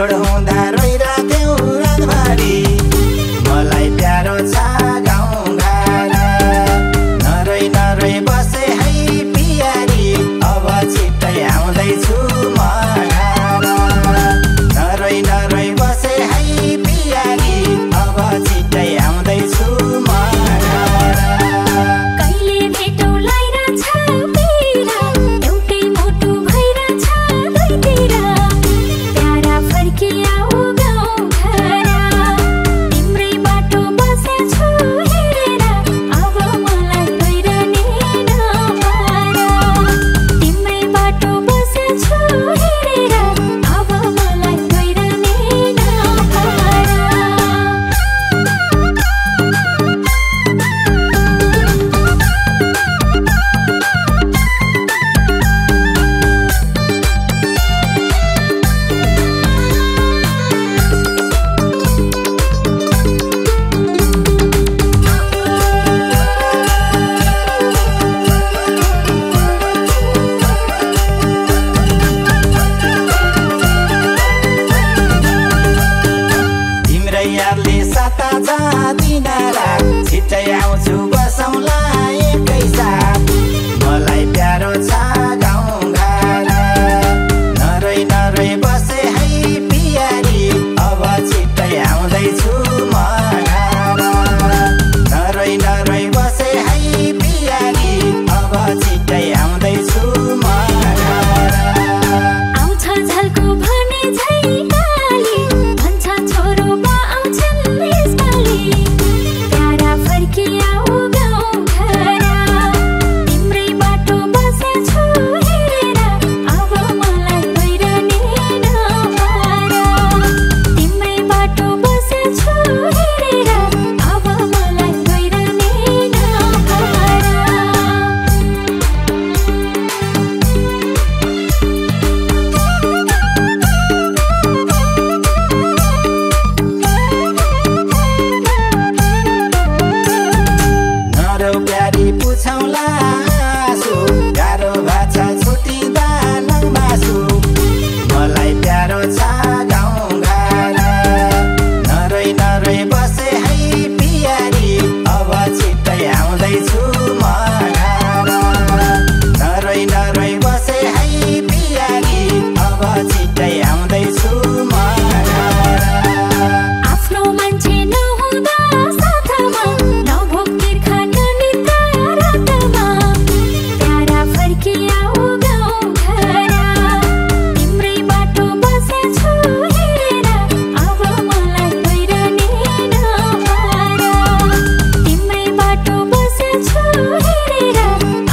बिछोड हुँदा रोइरहेथ्यौ रातभरि मलाई प्यारो छ गाउँ घर नरोइ नरोइ बसे है पियारी अब छिट्टै आउँदैछु म घर नरोइ नरोइ बसे है पियारी अब छिट्टै आउँदैछु म घर कहिले भेटौँलाई रहेछ पिरा एउटै मुटु भइरहेछ दुईतिर प्यारा फर्किआऊ गाउँ घर तिम्रै बाटो बसेछु हेरेर अब मलाई रोइरहने नभएर तिम्रै बाटो बसेछु हेरेर अब मलाई रोइरहने नभएर तिम्रै यादले साता जाँदिन रात छिट्टै आउँछु बसौँला एकैसाथ मलाई प्यारो छ गाउँ घर नरोइ नरोइ बसे है पियारी अब छिट्टै आउँदैछु म घर नरोइ नरोइ बसे है पियारी अब छिट्टै आउँदैछु म घर आउँछ झल्को भने झै काली भन्छ छोरो बा आउँछन् यसपालि प्यारा फर्किआऊ गाउँ घर तिम्रै बाटो बसेछु हेरेर अब मलाई रोइरहने नभएर तिम्रै बाटो बसेछु हेरेर अब मलाई रोइरहने नभएर नरौ प्यारी पुछौँला आँसु गाह्रो भाछ छुटिँदा नमासु मलाई प्यारो छ गाउँ घर नरोइ नरोइ बसे है पियारी अब छिट्टै आउँदैछु म घर नरोइ नरोइ बसे है पियारी अब छिट्टै आउँदैछु म घर आफ्नो मान्छे नहुँदा साथमा नभोक तिर्खा ननिद्रा रातमा प्यारा फर्किआऊ गाउँ घर तिम्रै बाटो बसेछु हेरेर अब मलाई रोइरहने नभएर तिम्रै बाटो बसेछु हेरेर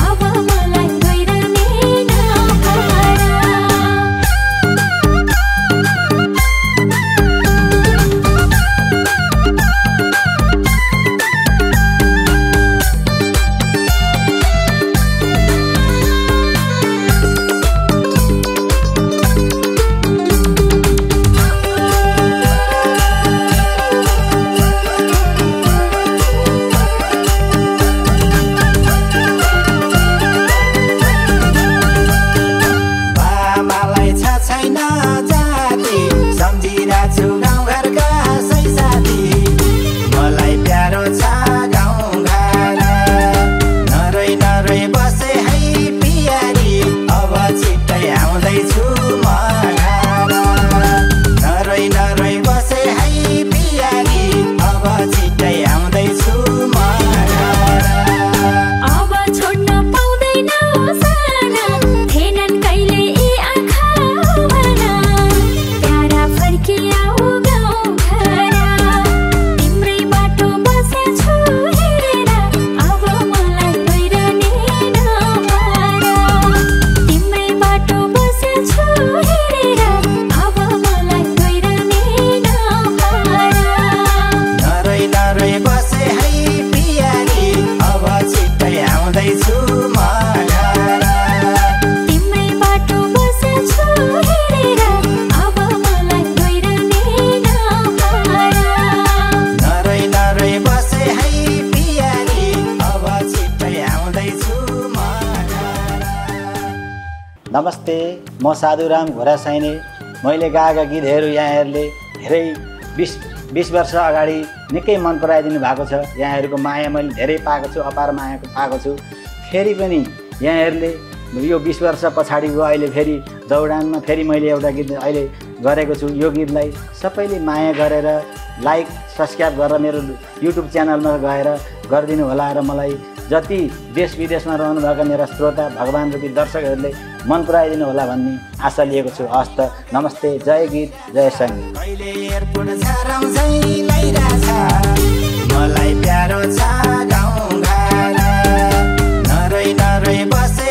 अब मलाई रोइरहने नभएर बाबालाई छ छैन जाति सम्झिरहेको छु गाउँघरका सै साथी मलाई प्यारो छ गाउँ घर नरोइ नरोइ बसे है पियारी अब छिट्टै आउँदैछु म घर नरोइ नरोइ बसे है पियारी अब छिट्टै आउँदैछु म घर अब छोड्न पाउँदैन साना थिएनन् कहिले यी आँखा भना प्यारा फर्किआऊ गाउँ घर तिम्रै बाटो बसेछु हेरेर अब मलाई रोइरहने नभएर तिम्रै बाटो बसेछु हेरेर अब मलाई रोइरहने नभएर नरोइ नरोइ बसे है पियारी अब छिट्टै आउँदैछु म घर तिम्रै बाटो बसेछु हेरेर अब मलाई रोइरहने नभएर नरोइ नरोइ बसे है पियारी अब छिट्टै आउँदैछु म घर नमस्ते, म साधुराम घोरासाइने मैले गाएका गीतहरू यहाँहरूले धेरै 20 वर्ष अगाडि निकै मन पराइदिनु भएको छ। यहाँहरूको माया मैले धेरै पाएको छु, अपार माया पाएको छु। फेरि पनि यहाँहरूले यो 20 वर्ष पछाडिको अहिले फेरि दौडानमा फेरि मैले एउटा गीत अहिले गरेको छु। यो गीतलाई सबैले माया गरेर लाइक सब्सक्राइब गरेर मेरो युट्युब च्यानलमा गएर गरिदिनु होला र मलाई जति देश विदेशमा रहनुभएका मेरा श्रोता भगवान रूपी दर्शकहरूले मन पराइदिनु होला भन्ने आशा लिएको छु। हस्त नमस्ते, जय गीत, जय सङ्गीत। कहिले एयरपोर्ट झराउँदै लैराछ, मलाई प्यारो छ गाउँ घर, नरै नरै बसे